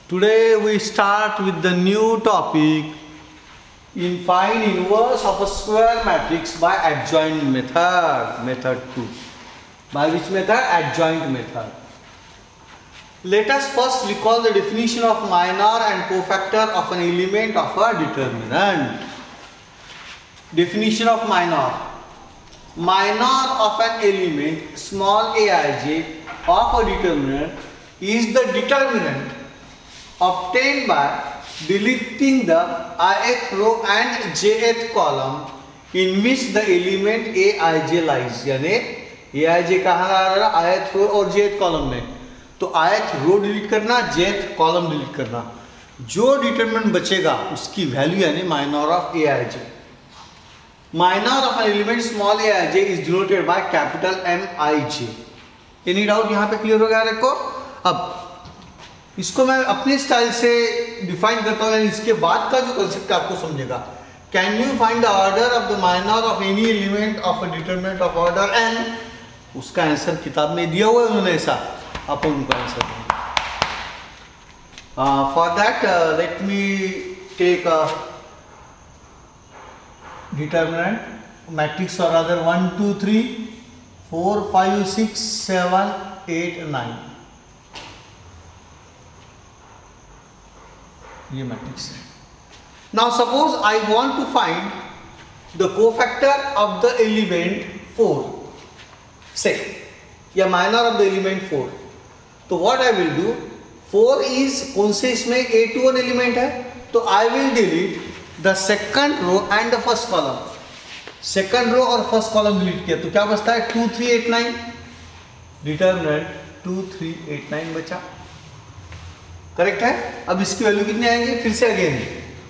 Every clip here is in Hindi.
Today we start with the new topic in find inverse of a square matrix by adjoint method, method 2. By which method? Adjoint method. Let us first recall the definition of minor and cofactor of an element of a determinant. Definition of minor. Minor of an element small aij of a determinant is the determinant obtained by deleting the ith row and jth column in which the element aij lies. यानी aij कहाँ आ रहा है? ith रो और jth कॉलम में. तो ith रो डिलीट करना, jth कॉलम डिलीट करना. जो डिटरमिनेंट बचेगा उसकी वैल्यू यानी minor of aij. Minor of an element small aij is denoted by capital mij. Any doubt यहाँ पे क्लियर हो गया देखो. अब इसको मैं अपने स्टाइल से डिफाइन करता हूँ, यानी इसके बाद का जो कंसेप्ट आपको समझेगा. Can you find the order of the minor of any element of a determinant of order n? उसका आंसर किताब में दिया हुआ है उन्होंने, ऐसा अपन उनका आंसर देंगे. For that let me take a determinant matrix और अदर 1 2 3 4 5 6 7 8 9. ये मैट्रिक्स है. Now suppose I want to find the cofactor of the element 4 say, या माइनर ऑफ द एलिमेंट 4. तो what I will do, 4 is कौन से इसमें A21 एलिमेंट है, तो I will delete the second row and the first column. Second row और फर्स्ट कॉलम डिलीट किया तो क्या बचता है? 2 3 8 9. डिटरमिनेंट 2 3 8 9 बचा. करेक्ट है. अब इसकी वैल्यू कितनी आएंगे? फिर से अगेन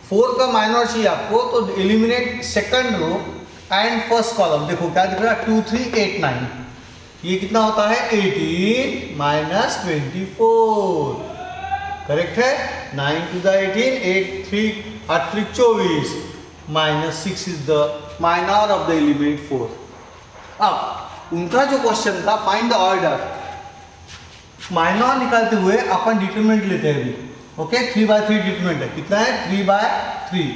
4 का माइनर चाहिए आपको, तो eliminate second row and first column. देखो क्या दिख रहा है? 2 3 8 9. ये कितना होता है? 18 माइनस 24. करेक्ट है. 9 to the 18, 8 3 8 3 24 minus 6 is the minor of the element 4. अब उनका जो क्वेश्चन था फाइंड द ऑर्डर, माइनर निकालते हुए अपन डिटरमिनेंट लेते हैं अभी. ओके, 3/3 डिटरमिनेंट है. कितना है? 3/3.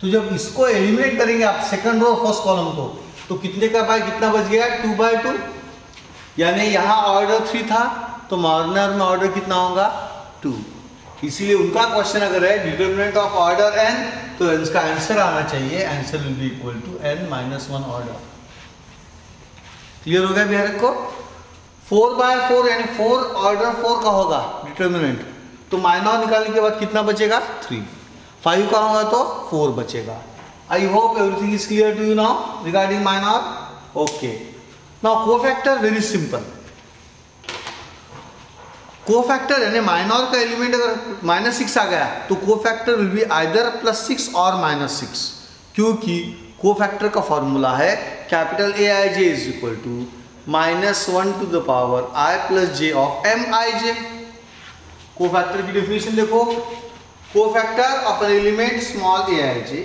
तो जब इसको एलिमिनेट करेंगे आप सेकंड रो फर्स्ट कॉलम को, तो कितने का बाय कितना बच गया? 2/2. यानी यहाँ ऑर्डर 3 था तो माइनर में ऑर्डर कितना होगा? 2. इसीलिए उनका क्वेश्चन अगर है डिटरमिनेंट ऑफ ऑर्डर n, तो इसका आंसर आना चाहिए, answer will be equal to n-1 order. Clear हो गया बिहार को? 4/4 यानी 4 ऑर्डर 4 का होगा डिटरमिनेंट. तो माइनर निकालने के बाद कितना बचेगा? 3. 5 का होगा तो 4 बचेगा. I hope everything is clear to you now regarding minor. Okay, now cofactor very simple. Cofactor यानी माइनर का एलिमेंट अगर -6 आ गया तो कोफैक्टर विल बी आइदर +6 और -6, क्योंकि कोफैक्टर का फॉर्मूला है capital aij is equal to -1 to the power i plus j of mij. Cofactor की डेफिनेशन देखो. Cofactor of an element small aij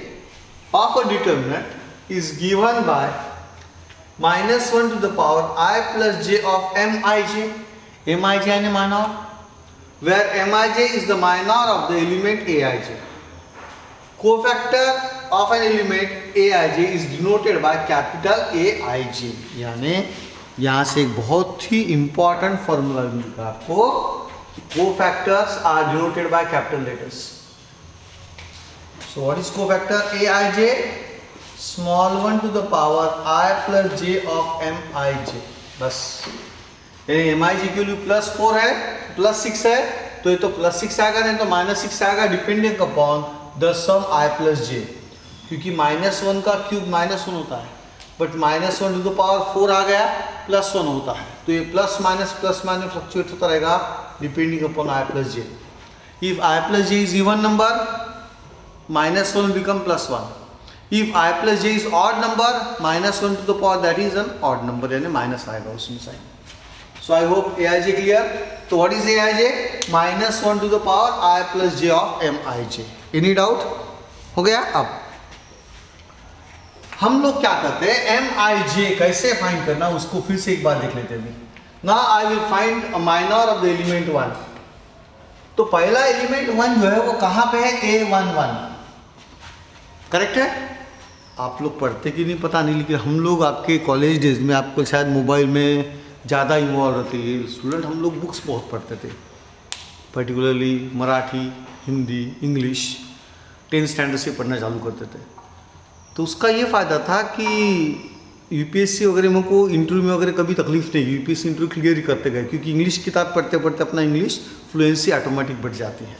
of a determinant is given by -1 to the power i plus j of mij. mij यानी minor, where mij is the minor of the element aij. Cofactor of an element aij is denoted by capital aij. यानी यहाँ से एक बहुत ही इंपॉर्टेंट फॉर्मूला मिलता है आपको. Cofactors are denoted by capital letters. So what is cofactor? aij small 1 to the power i plus j of mij. बस. यानी mij की वैल्यू +4 है, +6 है, तो ये तो +6 आएगा, नहीं तो -6 आएगा, depending upon the sum i plus j. क्योंकि -1 का क्यूब -1 होता है, बट -1 to the power 4 आ गया, +1 होता है, तो ये प्लस माइनस फ्लक्चुएट होता रहेगा depending upon i plus j. If i plus j is even number, -1 will become +1. If i plus j is odd number, -1 to the power that is an odd number, यानी माइनस आएगा उसमें sign. So I hope aij clear. तो what is aij? -1 to the power i plus j of mij. Any doubt? हो गया. अब हम लोग क्या करते हैं, mij कैसे फाइंड करना उसको फिर से एक बार देख लेते हैं. Now I will find a minor of the element 1. तो पहला एलिमेंट 1 जो है वो कहाँ पे है, A11, करेक्ट है। आप लोग पढ़ते कि नहीं पता नहीं, लेकिन हम लोग आपके कॉलेज डेज में आपको शायद मोबाइल में ज़्यादा इन्वॉल्व रहते हैं स्टूडेंट। हम लोग बुक्स बहुत पढ़ते थे, particularly Marathi, Hindi, English 10th standard से पढ़ना चालू करते थे। तो उसका ये फ़ायदा था कि यूपीएससी वगैरह में को इंटरव्यू में वगैरह कभी तकलीफ नहीं, यूपीएससी इंटरव्यू क्लियर ही करते गए, क्योंकि इंग्लिश किताब पढ़ते पढ़ते अपना इंग्लिश फ्लुएंसी ऑटोमेटिक बढ़ जाती है।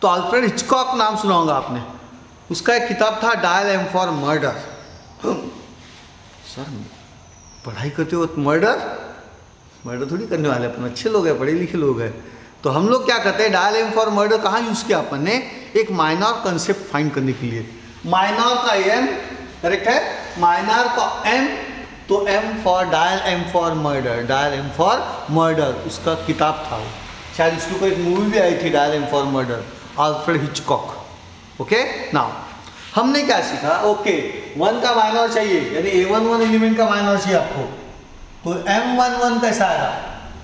तो अल्फ्रेड हिचकॉक नाम सुना होगा आपने, उसका एक किताब था dial M for murder. Sir पढ़ाई करते हो मर्डर थोड़ी करने वाले, अपन अच्छे लोग हैं, पढ़े लिखे लोग हैं। तो हम लोग क्या करते हैं, डायल एम फॉर मर्डर कहाँ यूज़ किया अपन ने, एक माइनर कंसेप्ट फाइंड करने के लिए। माइनर का एम करेक्ट है, माइनर का एम, तो M for dial M for murder, dial M for murder उसका किताब था वो, शायद उसके ऊपर एक मूवी भी आई थी dial M for murder, Alfred Hitchcock. Okay now हमने क्या सीखा, ओके 1 का माइनर चाहिए, यानी A11 एलिमेंट का माइनर चाहिए आपको, तो M11 कैसा आएगा,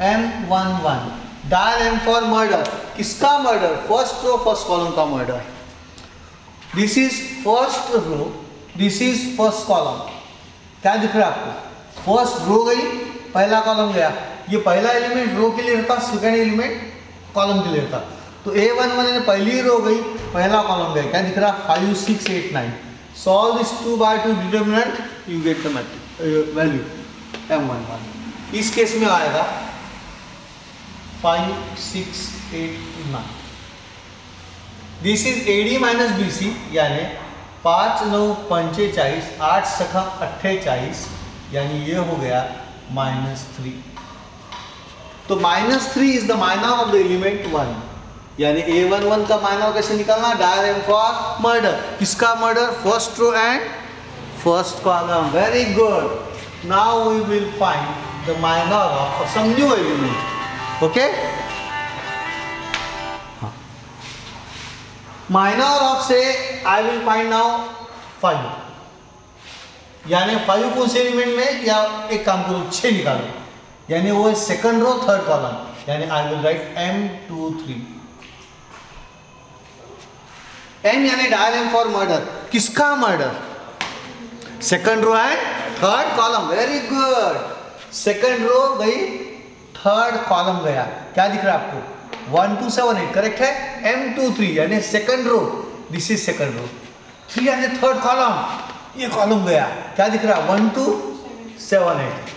M11 dial M for murder, किसका murder, first row first column का murder. This is first row, this is first column, क्या दिख रहा है आपको, फर्स्ट रो गई, पहला कॉलम गया, ये पहला एलिमेंट रो के लिए रहता, सेकेंड एलिमेंट कॉलम के लिए रहता। तो A11 ने पहली रो गई, पहला कॉलम गया, क्या दिख रहा, 5 6 8 9। Solve this 2 by 2 determinant, you get the value M11। इस केस में आएगा 5 6 8 9। This is AD minus BC, यानी 5 9 45, 8 सखा 48, यानी ये हो गया -3। तो -3 is the minor of the element 1, यानी A11 का माइनर कैसे निकालना, डायल एम फॉर मर्डर, किसका murder, first row and first column. Very good, now we will find the minor of some new element. Okay, minor of say I will find now 5, यानी 5 कौन से एलिमेंट में, या एक काम करो 6 निकालो, यानी वो है सेकंड रो थर्ड कॉलम, यानी I will write M23। M यानी डायल एम फॉर मर्डर, किसका murder, second row and third column. Very good, second row गई, थर्ड कॉलम गया, क्या दिख रहा है आपको 1 2 7 8, करेक्ट है, M23 यानी second row, this is second row, 3 यानी थर्ड कॉलम, ये कॉलम गया, क्या दिख रहा है 1 2 7 8,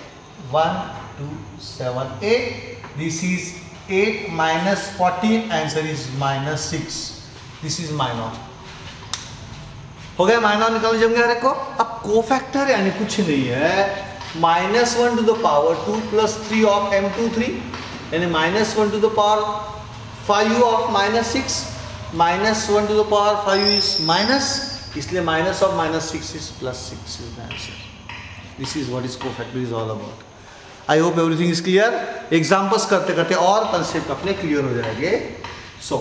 1 2 7 8, this is 8 minus 14, answer is -6, this is minor. हो गया, माइनर निकाल जम गया को। अब कोफैक्टर यानी कुछ नहीं है, -1 to the power 2 + 3 of M23, यानी -1 to the power 5 of -6, -1 to the power 5 is minus, इसलिए minus of -6 is +6 is the answer. This is what is cofactor is all about. I hope everything is clear. Examples करते करते और कंसेप्ट अपने क्लियर हो जाएंगे। So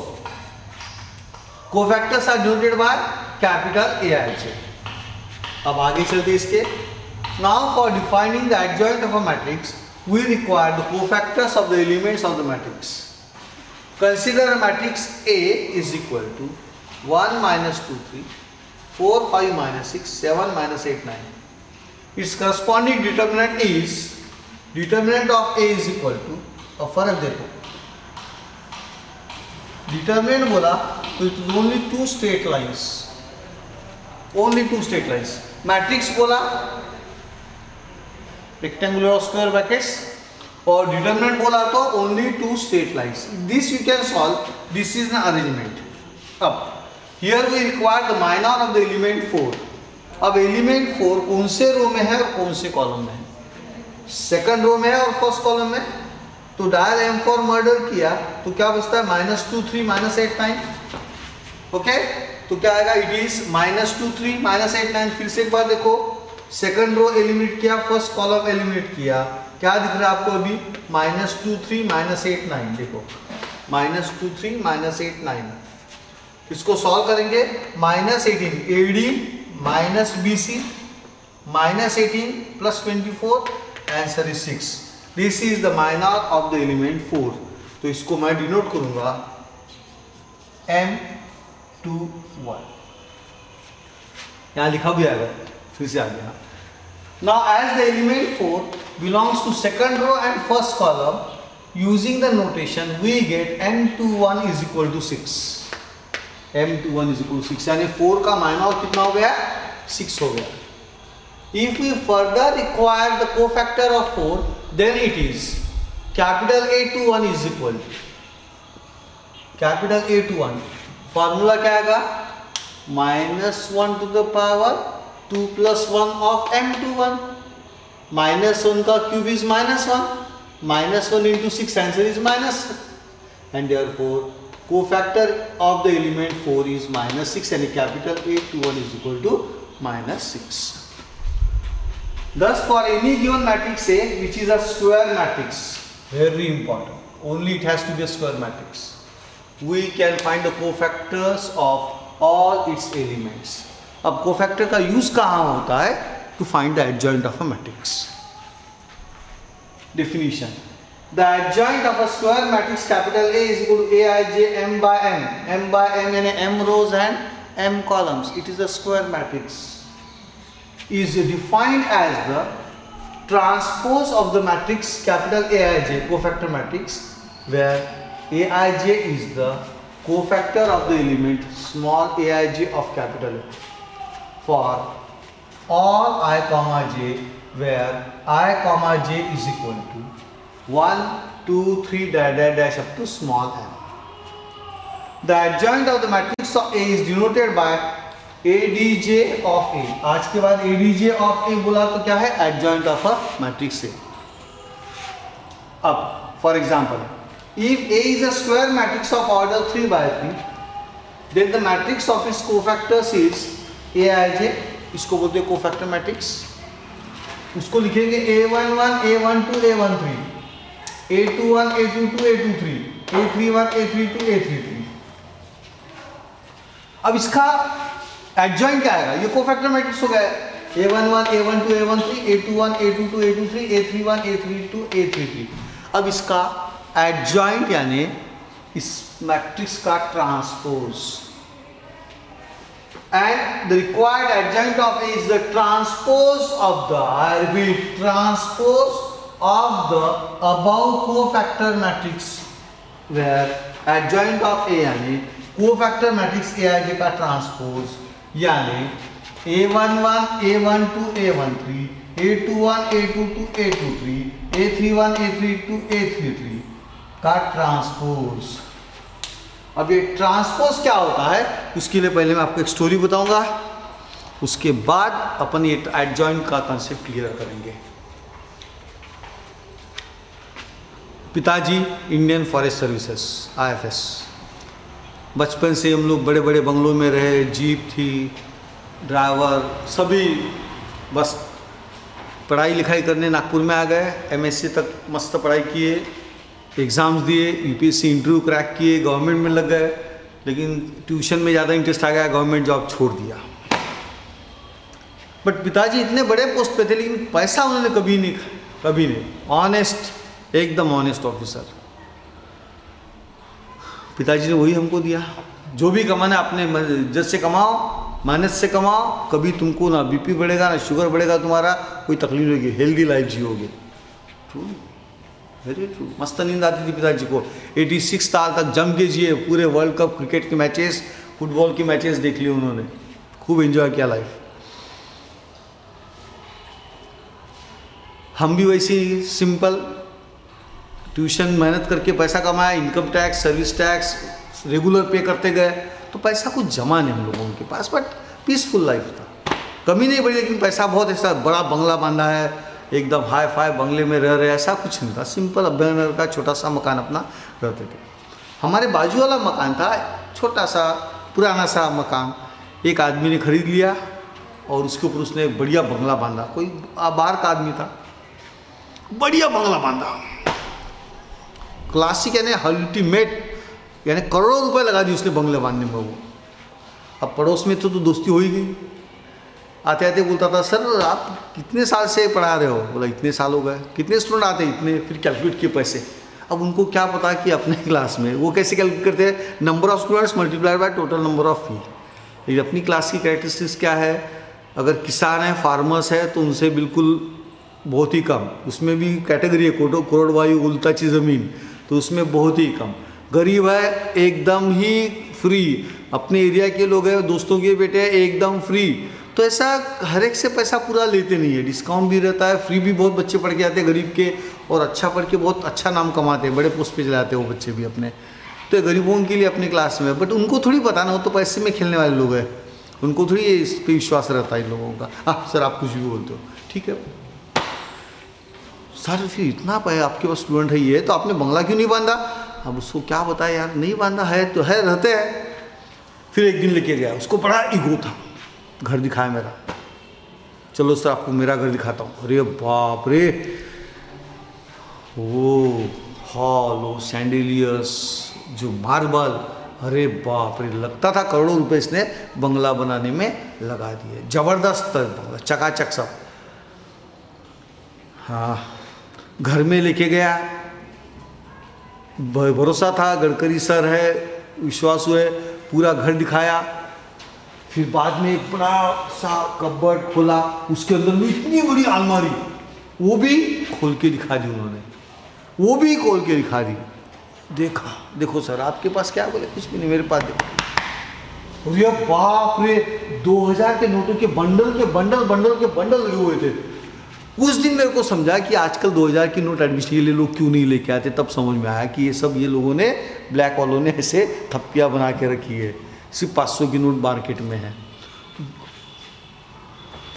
cofactors are denoted by capital AIJ। अब आगे चलते इसके। Now for defining the adjoint of a matrix we require the cofactors of the elements of the matrix. Consider a matrix A is equal to 1 - 2 3 4 5 - 6 7 - 8 9. Its corresponding determinant is, determinant of A is equal to, और फर्क देखो, डिटरमिनेंट बोला तो it is only 2 straight lines, only 2 straight lines. Matrix बोला रेक्टेंगुलर और स्क्वायर ब्रैकेट्स, और डिटरमिनेंट बोला तो only 2 straight lines. This you can solve, this is an arrangement. अब here we require the minor of the element 4। अब एलिमेंट 4 कौन से रो में है और कौन से कॉलम में है, सेकंड रो में है और फर्स्ट कॉलम में। तो डायल एम फॉर मर्डर किया तो क्या बचता है -2 3 -8 9। ओके, तो क्या आएगा, इट इज -2 3 -8 9। फिर से एक बार देखो, सेकंड रो एलिमिनेट किया, फर्स्ट कॉलम एलिमिनेट किया, क्या दिख रहा है आपको अभी -2 3 -8 9। देखो -2 3 -8 9, इसको सॉल्व करेंगे। -18 AD -BC -18 + 24, answer is 6। This is the minor of the element 4। तो इसको मैं डिनोट करूंगा M21, यहाँ लिखा भी आएगा, फिर से आ गया। Now as the element 4 belongs to second row and first column, using the notation we get M21 is equal to 6। M21 is equal to 6, यानी 4 का माइनर कितना हो गया? 6 हो गया। If we further require the cofactor of 4, then it is capital A21 is equal to capital A21, formula क्या आएगा? -1 to the power 2 plus 1 of M21, -1 का cube is -1, -1 into 6, answer is -1, and therefore cofactor of the element 4 is -6, and capital A21 is equal to -6. Thus, for any given matrix A, which is a square matrix, very important, only it has to be a square matrix, we can find the cofactors of all its elements. अब cofactor का use कहाँ होता है? To find the adjoint of a matrix. Definition: the adjoint of a square matrix capital A is equal to Aij m by n. M by n यानी m rows and m columns. It is a square matrix. Is defined as the transpose of the matrix capital Aij, cofactor matrix, where Aij is the cofactor of the element small aij of capital A for all I comma j, where I comma j is equal to 1, 2, 3 dash up to small m. The adjoint of the matrix of A is denoted by ADJ of A. आज के बाद ADJ of A बोला तो क्या है? Adjoint of a matrix A. अब for example, if A is a square matrix of order 3 by 3, then the matrix of its cofactors is Aij, इसको बोलते हैं cofactor matrix. उसको लिखेंगे A11, A12, A13, A21, A22, A23, A31, A32, A33. अब इसका एडजॉइंट क्या आएगा? ये कोफैक्टर मैट्रिक्स हो गया, A11, A12, A13, A21, A22, A23, A31, A32, A33. अब इसका एडजॉइंट यानी इस मैट्रिक्स का transpose, and the required adjoint of A is the transpose of the, I repeat, transpose of the above cofactor matrix, where adjoint of A यानी कोफैक्टर मैट्रिक्स Aij का ट्रांसपोज, यानी A11, A12, A13, A21, A22, A23, A31, A32, A33 का ट्रांसपोज। अब ये ट्रांसपोज क्या होता है, उसके लिए पहले मैं आपको एक स्टोरी बताऊंगा, उसके बाद अपन ये एडजॉइंट का कंसेप्ट क्लियर करेंगे। पिताजी इंडियन फॉरेस्ट सर्विसेज IFS, बचपन से हम लोग बड़े बड़े बंगलों में रहे, जीप थी, ड्राइवर सभी, बस पढ़ाई लिखाई करने नागपुर में आ गए, MSc तक मस्त पढ़ाई किए, एग्ज़ाम्स दिए, UPSC इंटरव्यू क्रैक किए, गवर्नमेंट में लग गए, लेकिन ट्यूशन में ज़्यादा इंटरेस्ट आ गया, गवर्नमेंट जॉब छोड़ दिया। बट पिताजी इतने बड़े पोस्ट पे थे, लेकिन पैसा उन्होंने कभी नहीं, ऑनेस्ट, एकदम ऑनेस्ट ऑफिसर। पिताजी ने वही हमको दिया, जो भी कमाना अपने इज्जत से कमाओ, मेहनत से कमाओ, कभी तुमको ना BP बढ़ेगा ना शुगर बढ़ेगा, तुम्हारा कोई तकलीफ नहीं होगी, हेल्दी लाइफ जियोगे। True, very true. मस्त नींद आती थी पिताजी को, 86 साल तक जम के जिए, पूरे वर्ल्ड कप क्रिकेट के मैचेस, फुटबॉल के मैचेस देख लिए उन्होंने, खूब एंजॉय किया लाइफ। हम भी वैसे ही सिंपल ट्यूशन मेहनत करके पैसा कमाया, income tax, service tax regular पे करते गए, तो पैसा कुछ जमा नहीं हम लोगों के पास, बट पीसफुल लाइफ था, कमी नहीं पड़ी। लेकिन पैसा बहुत, ऐसा बड़ा बंगला बांधा है, एकदम हाई फाई बंगले में रह रहे, ऐसा कुछ नहीं था, सिंपल अभ्यनगर का छोटा सा मकान अपना रहते थे। हमारे बाजू वाला मकान था, छोटा सा पुराना सा मकान, एक आदमी ने खरीद लिया और उसके ऊपर उसने एक बढ़िया बंगला बांधा, कोई बाहर का आदमी था, बढ़िया बंगला बांधा, क्लासिक यानी अल्टीमेट, यानी करोड़ों रुपए लगा दी उसने बंगले बांधने में। वो अब पड़ोस में तो दोस्ती हो ही गई, आते आते बोलता था, सर आप कितने साल से पढ़ा रहे हो? बोला इतने साल हो गए। कितने स्टूडेंट आते? इतने। फिर कैलकुलेट किए पैसे, अब उनको क्या पता कि अपने क्लास में वो कैसे कैलकुलेट करते हैं, number of students multiplied by total number of fee. लेकिन अपनी क्लास की कैरेक्टरिस्टिक्स क्या है, अगर किसान है, फार्मर्स है, तो उनसे बिल्कुल बहुत ही कम, उसमें भी कैटेगरी है करोड़ वायु उल्टाची ज़मीन, तो उसमें बहुत ही कम। गरीब है एकदम ही फ्री, अपने एरिया के लोग हैं, दोस्तों के बेटे हैं एकदम फ्री। तो ऐसा हर एक से पैसा पूरा लेते नहीं है, डिस्काउंट भी रहता है, फ्री भी बहुत बच्चे पढ़ के आते हैं गरीब के, और अच्छा पढ़ के बहुत अच्छा नाम कमाते हैं, बड़े पोस्ट पे चले जाते हैं वो बच्चे भी अपने। तो गरीबों के लिए अपनी क्लास में, बट उनको थोड़ी पता ना, वो तो पैसे में खेलने वाले लोग हैं, उनको थोड़ी इस पर विश्वास रहता है इन लोगों का। हाँ सर आप कुछ भी बोलते हो, ठीक है सर, फिर इतना आपके पास स्टूडेंट है ये, तो आपने बंगला क्यों नहीं बांधा? अब उसको क्या बताया यार, नहीं बांधा है तो है, रहते हैं। फिर एक दिन लेके गया, उसको बड़ा ईगो था, घर दिखाया मेरा, चलो सर आपको मेरा घर दिखाता हूँ। अरे बाप रे, वो हॉल, वो सैंडिलियर्स, जो मार्बल, अरे बाप रे, लगता था करोड़ों रुपए इसने बंगला बनाने में लगा दिए, जबरदस्त बंगला, चकाचक सब। हाँ, घर में लेके गया, भरोसा था गडकरी सर है, विश्वास हुए, पूरा घर दिखाया। फिर बाद में एक बड़ा सा कबर्ड खोला, उसके अंदर में इतनी बड़ी अलमारी, वो भी खोल के दिखा दी उन्होंने, वो भी खोल के दिखा दी। देखा, देखो सर आपके पास क्या? बोले कुछ भी नहीं, मेरे पास देखो। अरे बाप रे, 2000 के नोटों के बंडल के बंडल लगे हुए थे। उस दिन मेरे को समझा कि आजकल 2000 की नोट एडमिशन के लिए लोग क्यों नहीं लेके आते, तब समझ में आया कि ये सब ये लोगों ने, ब्लैक वालों ने ऐसे थप्पियाँ बना के रखी है, सिर्फ 500 की नोट मार्केट में है।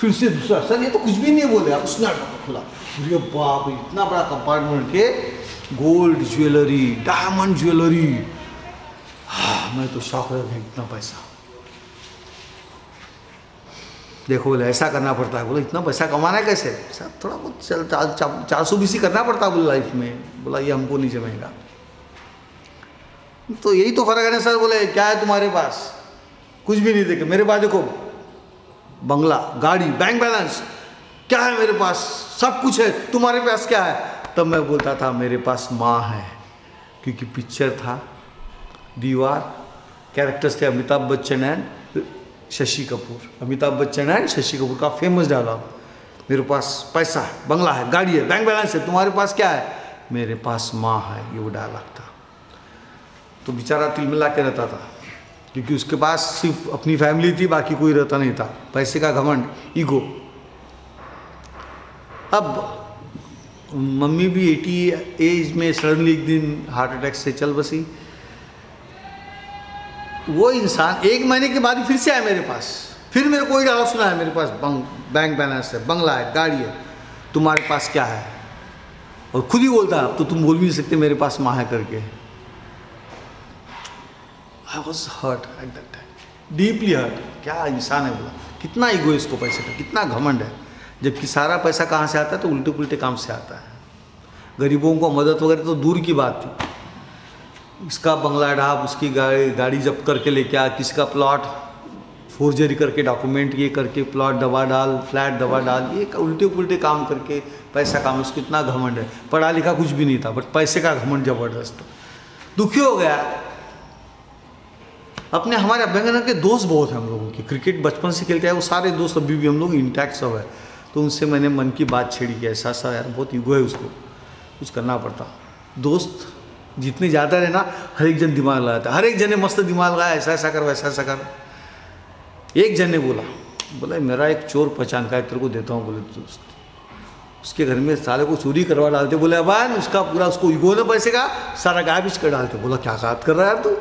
फिर से दूसरा, सर ये तो कुछ भी नहीं बोले आप, उसने खुला, अरे बाप रे, इतना बड़ा कंपार्टमेंट के गोल्ड ज्वेलरी, डायमंड ज्वेलरी। हाँ, मैं तो शौक रह गया, इतना पैसा। देखो बोले ऐसा करना पड़ता है, बोला इतना पैसा कमाना है कैसे? सर थोड़ा बहुत चल 420 करना पड़ता है बोले लाइफ में। बोला ये हमको नहीं जमेगा। तो यही तो फर्क है ना सर। बोले क्या है तुम्हारे पास? कुछ भी नहीं। देखे मेरे पास देखो, बंगला, गाड़ी, बैंक बैलेंस, क्या है मेरे पास? सब कुछ है। तुम्हारे पास क्या है? तब मैं बोलता था मेरे पास माँ है, क्योंकि पिक्चर था, दीवार, कैरेक्टर्स थे अमिताभ बच्चन एंड शशि कपूर। अमिताभ बच्चन एंड शशि कपूर का फेमस डायलॉग, मेरे पास पैसा है, बंगला है, गाड़ी है, बैंक बैलेंस है, तुम्हारे पास क्या है? मेरे पास माँ है। ये वो डायलॉग था। तो बेचारा तिलमिला के रहता था, क्योंकि उसके पास सिर्फ अपनी फैमिली थी, बाकी कोई रहता नहीं था। पैसे का घमंड, ईगो। अब मम्मी भी 80 एज में सडनली एक दिन हार्ट अटैक से चल बसी। वो इंसान 1 महीने के बाद फिर से आया मेरे पास, फिर मेरे को ही डायलॉग सुना है, मेरे पास बैंक बैलेंस है, बंगला है, गाड़ी है, तुम्हारे पास क्या है? और खुद ही बोलता है, अब तो तुम बोल भी नहीं सकते मेरे पास माँ है करके। I was hurt at that time, deeply hurt. क्या इंसान है बोला, कितना ईगो इसको पैसे का, कितना घमंड है। जबकि सारा पैसा कहाँ से आता है? तो उल्टे पुल्टे काम से आता है। गरीबों को मदद वगैरह तो दूर की बात थी। इसका बंगला ढाब, उसकी गाड़ी जब्त करके लेके आ, किसका प्लॉट फोर्जरी करके, डॉक्यूमेंट ये करके, प्लॉट दबा डाल, फ्लैट दबा डाल, ये उल्टे पुल्टे काम करके पैसा काम। उसको इतना घमंड है। पढ़ा लिखा कुछ भी नहीं था, बट पैसे का घमंड जबरदस्त। दुखी हो गया। अपने हमारे अभ्यंगना के दोस्त बहुत हैं हम लोगों के, क्रिकेट बचपन से खेलते हैं, वो सारे दोस्त अभी भी हम लोग इंटैक्ट सब है। तो उनसे मैंने मन की बात छेड़ी कि ऐसा सा यार बहुत ईगो है, उसको कुछ करना पड़ता। दोस्त जितने ज़्यादा रहे ना, हर एक जन दिमाग लगाता, हर एक जन ने मस्त दिमाग लगाया, ऐसा ऐसा कर, वैसा ऐसा कर। एक जन ने बोला मेरा एक चोर पहचान का है, तेरे को देता हूँ। बोले दोस्त, उसके घर में साले को चोरी करवा डालते। बोले अबान उसका पूरा, उसको ईगो ने पैसे का सारा गायब कर डालते। बोला क्या बात कर रहा है यार तू,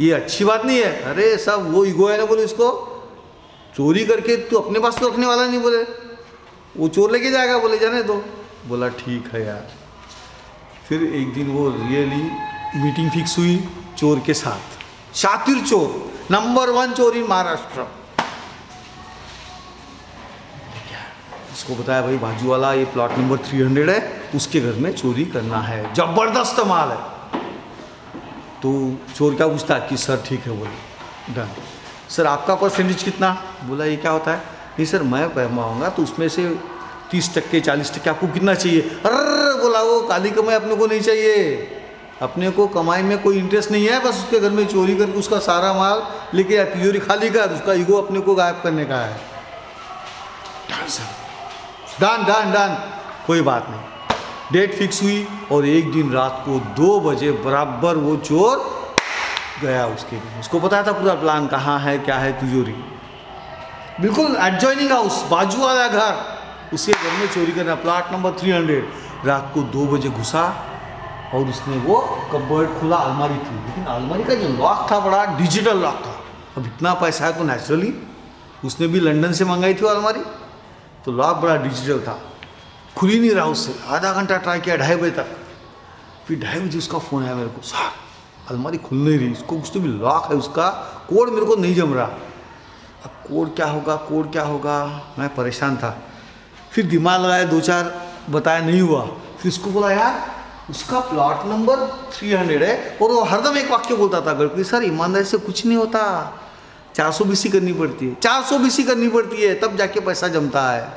ये अच्छी बात नहीं है। अरे सब वो ईगो है ना। बोले उसको चोरी करके तू अपने पास तो रखने वाला नहीं, बोले वो चोर लेके जाएगा। बोले जाने दो। बोला ठीक है यार। फिर एक दिन वो रियली मीटिंग फिक्स हुई चोर के साथ, शातिर चोर, नंबर 1 चोर इन महाराष्ट्र। उसको बताया भाई बाजू वाला ये प्लॉट नंबर 300 है, उसके घर में चोरी करना है, जबरदस्त माल है। तो चोर क्या पूछता कि सर ठीक है। बोले डन। सर आपका परसेंटेज कितना? बोला ये क्या होता है? नहीं सर मैं पैमाऊँगा तो उसमें से 30%, 40% आपको कितना चाहिए? अरे बोला वो काली कमाई अपने को नहीं चाहिए, अपने को कमाई में कोई इंटरेस्ट नहीं है, बस उसके घर में चोरी करके उसका सारा माल लेके या तिजोरी खाली कर, उसका ईगो अपने को गायब करने का है। डन डन डन, कोई बात नहीं। डेट फिक्स हुई और एक दिन रात को 2 बजे बराबर वो चोर गया उसके लिए। उसको पता था पूरा प्लान कहाँ है, क्या है, तिजोरी बिल्कुल एडजॉइनिंग हाउस, बाजू वाला घर, उसके घर में चोरी करना, प्लाट नंबर 300। रात को 2 बजे घुसा और उसने वो कबर्ड खुला, अलमारी थी, लेकिन अलमारी का जो लॉक था बड़ा डिजिटल लॉक था। अब इतना पैसा है तो नेचुरली उसने भी लंदन से मंगाई थी वो अलमारी, तो लॉक बड़ा डिजिटल था, खुल ही नहीं रहा उससे। आधा घंटा ट्राई किया, 2:30 बजे तक। फिर 2:30 बजे उसका फ़ोन आया मेरे को, सर अलमारी खुल नहीं रही, उसको कुछ तो भी लॉक है, उसका कोड मेरे को नहीं जम रहा। अब कोड क्या होगा, कोड क्या होगा, मैं परेशान था। फिर दिमाग लगाया, 2-4 बताया, नहीं हुआ। फिर उसको बोला यार उसका प्लॉट नंबर 300 है, और वो हरदम एक वाक्य बोलता था गड़करी, सर ईमानदारी से कुछ नहीं होता, 400 BC करनी पड़ती है, 400 BC करनी पड़ती है, तब जाके पैसा जमता है।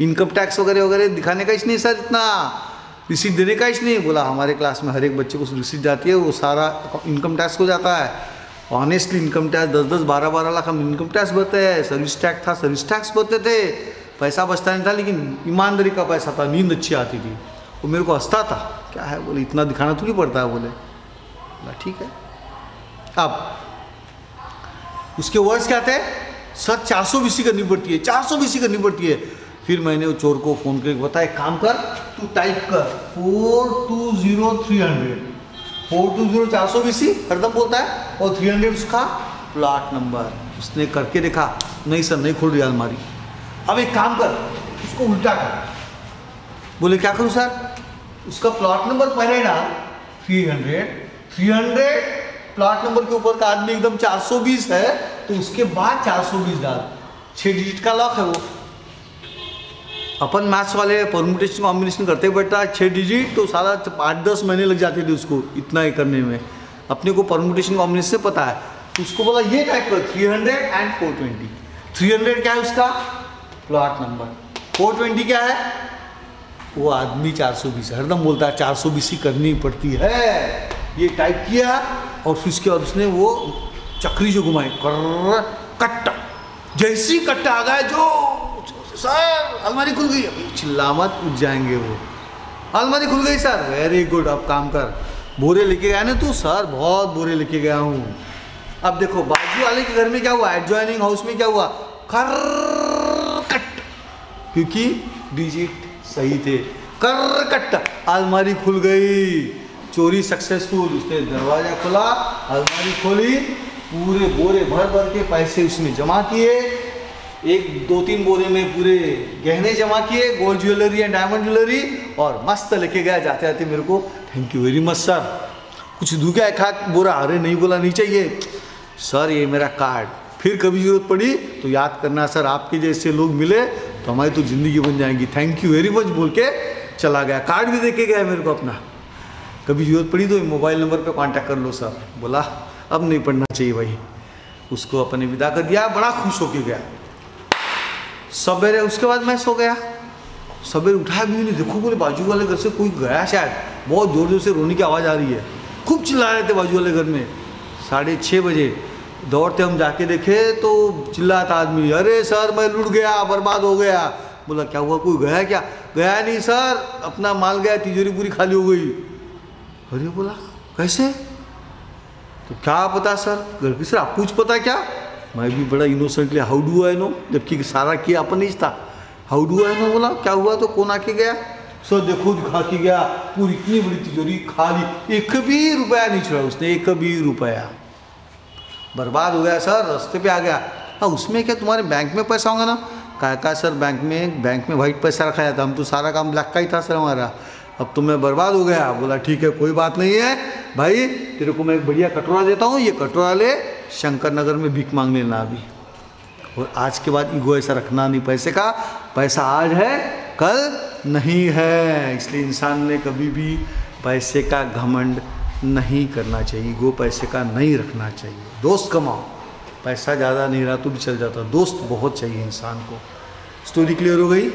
इनकम टैक्स वगैरह वगैरह दिखाने का इसलिए सर, इतना रिसीट देने का इसलिए। बोला हमारे क्लास में हर एक बच्चे को रिसीट जाती है, वो सारा इनकम टैक्स हो जाता है। ऑनेस्टली इनकम टैक्स 10-10, 12-12 लाख हम इनकम टैक्स भरते हैं। सर्विस टैक्स था, सर्विस टैक्स भरते थे, पैसा बचता नहीं था, लेकिन ईमानदारी का पैसा था, नींद अच्छी आती थी। वो मेरे को हंसता था, क्या है, बोले इतना दिखाना थोड़ी पड़ता है। बोला ठीक है। अब उसके वर्ड्स क्या थे, सर 400 BC करनी पड़ती है, 400 BC करनी पड़ती है। फिर मैंने वो चोर को फ़ोन करके बताया, काम कर, तू टाइप कर 420300, 420 400 BC हरदम बोलता है, और 300 उसका प्लॉट नंबर। उसने करके देखा, नहीं सर नहीं खोल रही अलमारी। अब एक काम कर, उसको उल्टा कर। बोले क्या करूँ सर, उसका प्लॉट नंबर पहले डाल 300 प्लॉट नंबर के ऊपर का आदमी एकदम 420 है, तो उसके बाद 420 डाल, 6 डिजिट का लॉक है वो। अपन मैथ्स वाले परमुटेशन कॉम्बिनेशन करते बैठा 6 डिजिट, तो सारा 8-10 महीने लग जाते थे उसको इतना ही करने में। अपने को परमुटेशन कॉम्बिनेशन से पता है, तो उसको बोला ये टाइप कर 300 एंड 420। 300 क्या है उसका प्लॉट नंबर, 420 क्या है, वो आदमी 420 हरदम बोलता है 400 BC करनी पड़ती है। ये टाइप किया और फिर उसके बाद उसने वो चक्री जो घुमाई, कर कट्टा, जैसी कट्टा आ गया जो, सर अलमारी खुल गई, चिल्ला मत, उठ जाएंगे वो, अलमारी खुल गई सर, वेरी गुड, अब काम कर। बोरे लेके गया ना तू, सर बहुत बोरे लेके गया हूँ। अब देखो बाजू वाले के घर में क्या हुआ, एडजॉइनिंग हाउस में क्या हुआ, कर कट, क्योंकि डिजिट सही थे, कर कट, अलमारी खुल गई, चोरी सक्सेसफुल। उसने दरवाजा खोला, अलमारी खोली, पूरे बोरे भर भर के पैसे उसमें जमा किए, 1-2-3 बोरे में पूरे गहने जमा किए, gold jewellery and diamond jewellery, और मस्त लेके गया। जाते जाते मेरे को thank you very much sir, कुछ दूँ क्या, एक हाथ बोरा, अरे नहीं बोला नहीं चाहिए सर, ये मेरा कार्ड, फिर कभी जरूरत पड़ी तो याद करना सर, आपके जैसे लोग मिले तो हमारी तो ज़िंदगी बन जाएगी, थैंक यू वेरी मच बोल के चला गया। कार्ड भी दे के गया मेरे को अपना, कभी जरूरत पड़ी तो मोबाइल नंबर पे कांटेक्ट कर लो सर। बोला अब नहीं पढ़ना चाहिए भाई, उसको अपने विदा कर दिया, बड़ा खुश होके गया। सवेरे उसके बाद मैं सो गया, सवेरे उठाया भी नहीं, देखो बोले बाजू वाले घर से कोई गया शायद, बहुत जोर जोर से रोने की आवाज़ आ रही है, खूब चिल्ला रहे थे बाजू वाले घर में। 6:30 बजे दौड़ते हम जाके देखे तो चिल्लाता आदमी, अरे सर मैं लुट गया, बर्बाद हो गया। बोला क्या हुआ, कोई गया क्या, गया नहीं सर, अपना माल गया, तिजोरी पूरी खाली हो गई। अरे बोला कैसे, तो क्या पता सर, घर की सर आपको कुछ पता क्या। मैं भी बड़ा innocently how do I know, जबकि सारा किया अपन ही था, हाउ डू आई नो। बोला क्या हुआ, तो कौन आके गया, सर देखो दिखा के गया, पूरी इतनी बड़ी तिजोरी खाली, 1 भी रुपया नहीं छोड़ा उसने, 1 भी रुपया, बर्बाद हो गया सर, रास्ते पे आ गया। हाँ उसमें क्या तुम्हारे बैंक में पैसा होगा ना, कहा सर बैंक में वाइट पैसा रखा था, हम तो सारा काम ब्लैक का ही था सर हमारा, अब तो मैं बर्बाद हो गया। बोला ठीक है कोई बात नहीं है भाई, तेरे को मैं एक बढ़िया कटोरा देता हूँ, ये कटोरा ले, शंकर नगर में भीख मांग लेना अभी, और आज के बाद ईगो ऐसा रखना नहीं, पैसे का, पैसा आज है कल नहीं है, इसलिए इंसान ने कभी भी पैसे का घमंड नहीं करना चाहिए, ईगो पैसे का नहीं रखना चाहिए। दोस्त कमाओ, पैसा ज़्यादा नहीं रहा तो भी चल जाता, दोस्त बहुत चाहिए इंसान को। स्टोरी क्लियर हो गई।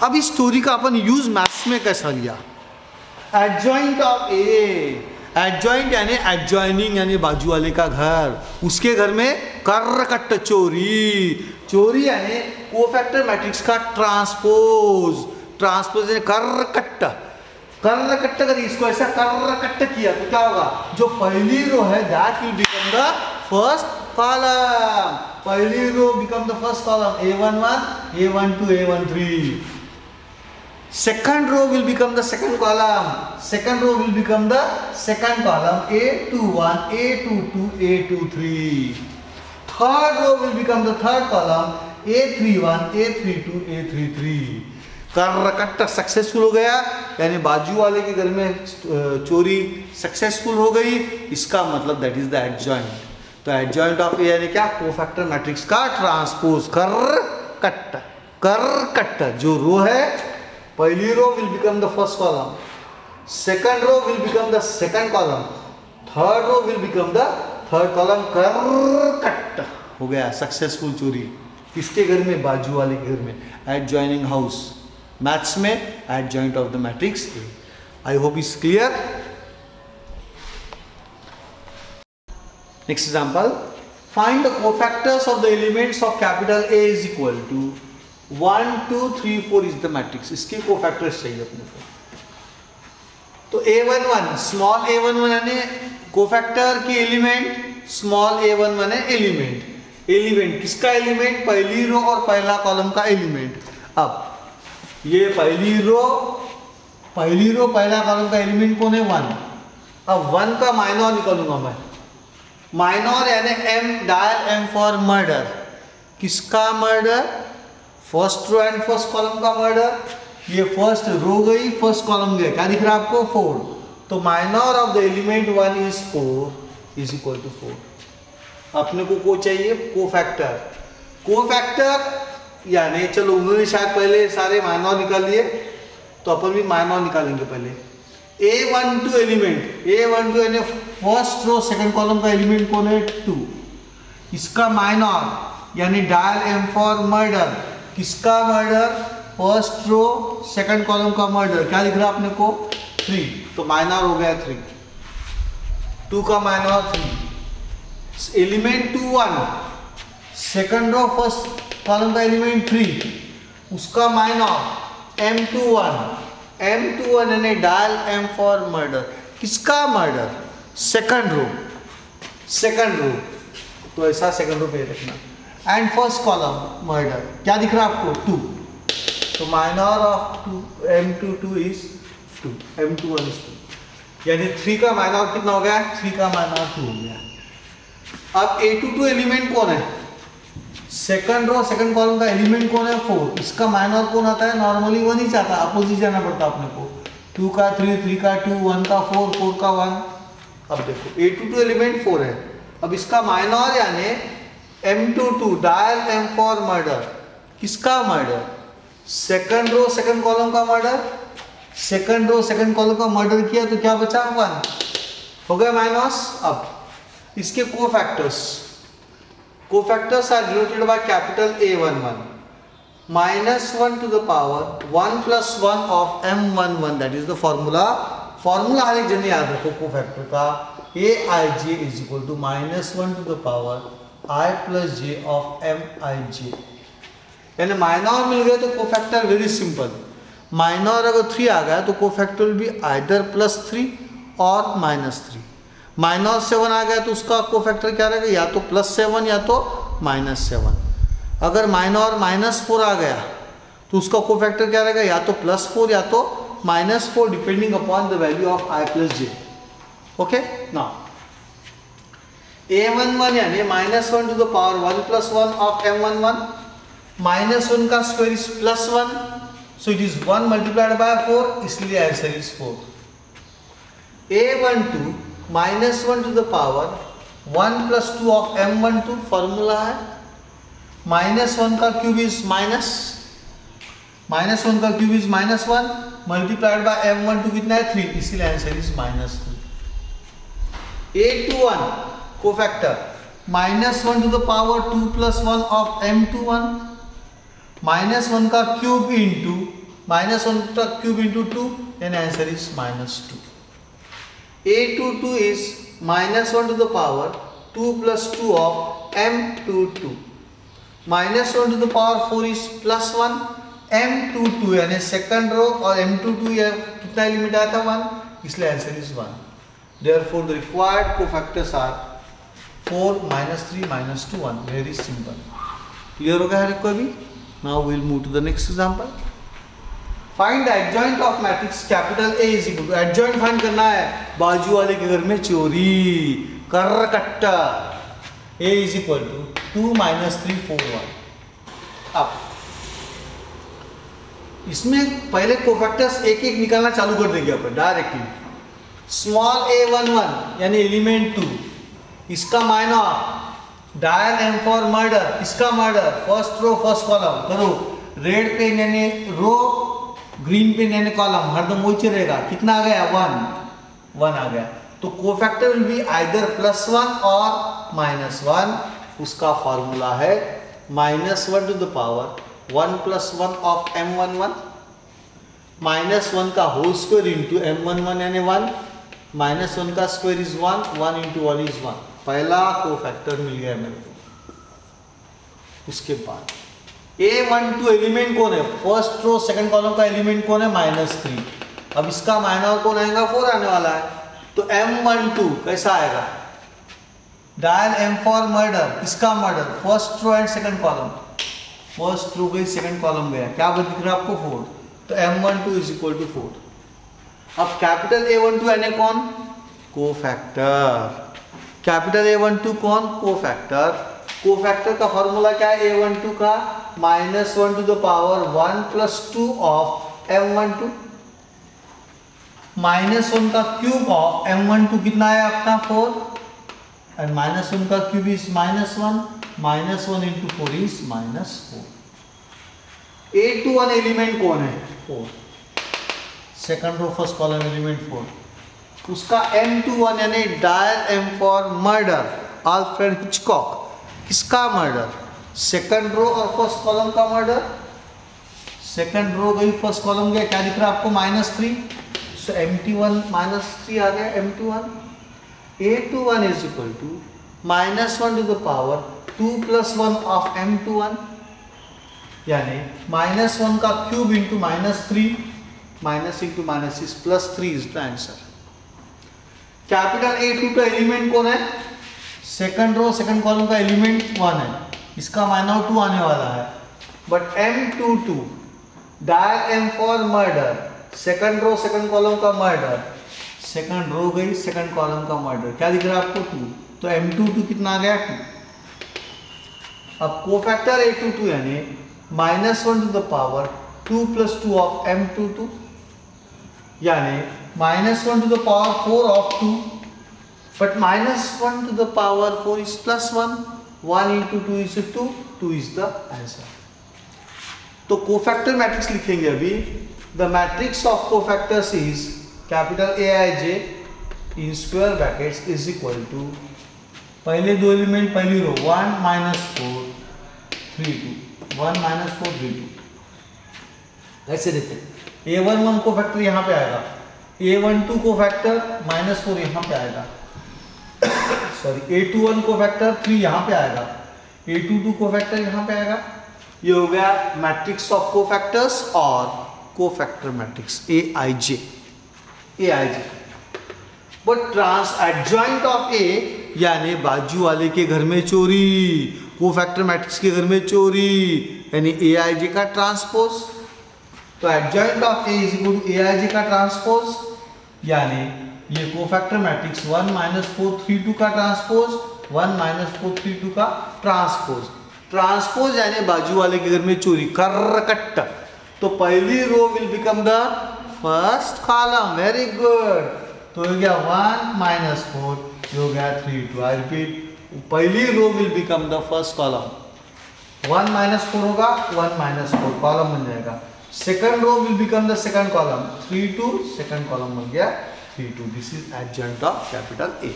अब इस स्टोरी का अपन यूज मैथ्स में कैसा लिया, एडजॉइंट ऑफ ए एडजॉइंट यानी एडजॉइनिंग यानी बाजू वाले का घर, उसके घर में कर्रकट्ट चोरी, चोरी यानी कोफैक्टर मैट्रिक्स का ट्रांसपोज, ट्रांसपोज यानी कर्रकट्ट, कर्रकट्ट कर इसको ऐसा कर्रकट्ट किया तो क्या होगा, जो पहली रो है that will become the first column, पहली row become the first column A11, A12, A13. Second row will become the second column. Second row will become the second column A21, A22, A23. Third row will become the third column A31, A32, A33. कर्रकट्ट सक्सेसफुल हो गया, यानी बाजू वाले के घर में चोरी सक्सेसफुल हो गई, इसका मतलब दैट इज द एडजॉइंट। तो एडजॉइंट ऑफ ए यानी क्या, कोफैक्टर मैट्रिक्स का ट्रांसपोज, कर्रकट्ट, कर्रकट्ट जो रो है, पहली row will become the first column, second row will become the second column, third row will become the third column, कर्रकट्ट हो गया सक्सेसफुल चोरी। किसके घर में, बाजू वाले के घर में, एडजॉइनिंग हाउस, मैथ्स में adjoint of the matrix A. I hope is clear. Next example, find the cofactors of the elements of capital A is equal to 1, 2, 3, 4 is the matrix, इसके कोफैक्टर्स चाहिए अपने को। तो A11 स्मॉल a11 यानी कोफैक्टर के एलिमेंट, स्मॉल a11 है एलिमेंट, एलिमेंट किसका एलिमेंट, पहली रो और पहला कॉलम का एलिमेंट। अब ये पहली रो पहला कॉलम का एलिमेंट कौन है, 1। अब 1 का माइनर निकालूंगा मैं, माइनर यानी M, dial M for murder, किसका murder, first row and first column का मर्डर। ये फर्स्ट रो गई, फर्स्ट कॉलम गया, क्या दिख रहा है आपको, 4। तो minor of the element 1 is 4 is equal to 4। अपने को चाहिए कोफैक्टर, कोफैक्टर यानी चलो उन्होंने शायद पहले सारे माइनर निकाल लिए, तो अपन भी माइनर निकालेंगे पहले। A12 एलिमेंट, A12 यानी फर्स्ट रो सेकंड कॉलम का एलिमेंट कौन है, 2, इसका माइनर यानी डायल M फॉर मर्डर, किसका murder, first row second column का मर्डर, क्या दिख रहा है अपने को, 3, तो माइनर हो गया 3, 2 का minor 3, element 2, 1, second row first column का एलिमेंट 3, उसका माइनर M21, M21 यानी डायल M फॉर मर्डर, किसका murder, second row, second row, तो ऐसा सेकंड रो पे रखना, एंड फर्स्ट कॉलम मर्डर, क्या दिख रहा है आपको, 2, तो minor of 2 M22 is 2, M21 is 2, यानी 3 का माइनर कितना हो गया, 3 का माइनर 2 हो गया। अब A22 एलिमेंट कौन है, सेकंड रो सेकंड कॉलम का एलिमेंट कौन है, 4, इसका माइनर कौन आता है, नॉर्मली 1 ही चाहता है, अपोजिट जाना पड़ता है अपने को, 2 का 3, 3 का 2, 1 का 4, 4 का 1। अब देखो A22 एलिमेंट 4 है, अब इसका माइनर यानी M22 dial M for murder, किसका murder, second row second column का murder, second row second column का मर्डर किया तो क्या बचा, 1 हो गया माइनस। अब इसके cofactors, cofactors are denoted by capital A11, -1 to the power 1 plus 1 of M11, that is the formula, formula हर एक जन याद रखो कोफैक्टर का, Aij is equal to -1 to the power I plus j of Mij, यानी माइनर मिल गए तो कोफैक्टर वेरी सिंपल, माइनर अगर 3 आ गया तो कोफैक्टर विल बी आइदर +3 और -3, माइनस 7 आ गया तो उसका कोफैक्टर क्या रहेगा, या तो +7 या तो -7। अगर माइनर -4 आ गया तो उसका कोफैक्टर क्या रहेगा, या तो +4 या तो -4, depending upon the value of I plus j। Okay, now A11 यानी -1 to the power 1 plus 1 of M11, -1 का square is +1, so it is 1 multiplied by 4, इसलिए answer is 4। A12 -1 to the power 1 plus 2 of M12, formula है, -1 का क्यूब इज -1 का cube is -1 multiplied by M12 कितना है, 3, इसीलिए answer is -3। A21 cofactor -1 to the power 2 plus 1 of M21, -1 का क्यूब इंटू -1 का क्यूब इंटू 2, यानी answer is -2। A22 is -1 to the power 2 plus 2 of M22. -1 to the power 4 is +1. M22 यानी सेकंड रो और M22 या कितना एलिमेंट आया था 1, इसलिए answer is 1. Therefore the required cofactors are 4, -3, -2, 1. Very simple. Clear हो गया हर एक को अभी? Now we will move to the next example. Find the adjoint of matrix capital A is equal to, adjoint find करना है बाजू वाले के घर में चोरी कर कट्टा. A is equal to 2 - 3 4 1. अब इसमें पहले कोफैक्टर्स एक एक निकालना चालू कर देंगे अपन डायरेक्टली. स्मॉल a11 यानी एलिमेंट 2, इसका minor dial M for murder, इसका murder first row first column करो. रेड पेन यानी रो, ग्रीन पेन यानी कॉलम, हरदम वही रहेगा. कितना आ गया 1 आ गया. तो कोफैक्टर विल बी आइदर +1 और -1. उसका फॉर्मूला है -1 to the power 1 + 1 of M11, -1 का होल स्क्वायर इंटू M11 यानी 1, -1 का स्क्वायर इज 1, 1 × 1 इज 1. पहला कोफैक्टर मिल गया मेरे को. उसके बाद A12 एलिमेंट कौन है? फर्स्ट रो सेकंड कॉलम का एलिमेंट कौन है? -3. अब इसका माइनर कौन आएगा? 4 आने वाला है. तो M12 कैसा आएगा? डायल एम फॉर मर्डर, इसका murder first row and second column. First row गई सेकंड कॉलम गया, क्या दिख रहा है आपको? 4. तो M12 इज इक्वल टू 4. अब कैपिटल A12 यानी कौन? कोफैक्टर. कैपिटल A12 कौन? कोफैक्टर. कोफैक्टर का फॉर्मूला क्या है? A12 का -1 to the power 1 + 2 of M12, -1 का क्यूब ऑफ M12 कितना है आपका? 4, एंड -1 का cube is -1, -1 × 4 is -4. A21 element कौन है? 4. Second row first column element 4. उसका M21 यानी dial M for murder, Alfred Hitchcock, किसका मर्डर? सेकंड रो और फर्स्ट कॉलम का मर्डर. सेकंड रो गई फर्स्ट कॉलम गया, क्या दिख रहा है आपको? -3. सो M21 -3 आ गया M21. A21 is equal to -1 to the power 2 + 1 of M21 यानी -1 का cube into -3, minus into minus is +3 is the answer. Capital A2 का एलिमेंट कौन है? सेकंड रो सेकंड कॉलम का एलिमेंट 1 है, इसका माइनर 2 आने वाला है. But M22 dial M for murder, second row second column का मर्डर, सेकंड रो गई सेकंड कॉलम का मर्डर, क्या दिख रहा है आपको? 2. तो M22 कितना आ गया? 2. अब कोफैक्टर A22 यानी -1 to the power 2 + 2 of M22 यानी -1 to the power 4 of 2, but -1 to the power 4 is +1, 1 × 2 is 2, 2 is the answer. तो कोफैक्टर मैट्रिक्स लिखेंगे अभी. The matrix of cofactors is capital Aij in square brackets is equal to, पहले दो एलिमेंट पहली रो 1 - 4 3 2, 1 - 4 3 2. ऐसे देते हैं. A11 को फैक्टर यहाँ पे आएगा, A12 को फैक्टर -4 यहाँ पे आएगा, सॉरी A21 को फैक्टर 3 यहाँ पे आएगा, A22 को फैक्टर यहाँ पे आएगा. ये हो गया मैट्रिक्स ऑफ कोफैक्टर्स और cofactor matrix Aij. But trans adjoint of A यानी बाजू वाले के घर में चोरी, कोफैक्टर मैट्रिक्स के घर में चोरी यानी Aij का ट्रांसपोज. तो adjoint of A is equal to Aij का ट्रांसपोज यानी ये कोफैक्टर मैट्रिक्स 1 - 4 3 2 का ट्रांसपोज, 1 - 4 3 2 का ट्रांसपोज. ट्रांसपोज यानी बाजू वाले के घर में चोरी करकट्टा. तो पहली row will become the first column. Very good. तो हो गया 1 - 4, हो गया 3 2. आई रिपीट, पहली row will become the first column. 1 - 4 होगा, 1 - 4 कॉलम बन जाएगा. Second row will become the second column, 3 2 second column बन गया 3 2. This is adjoint of capital A.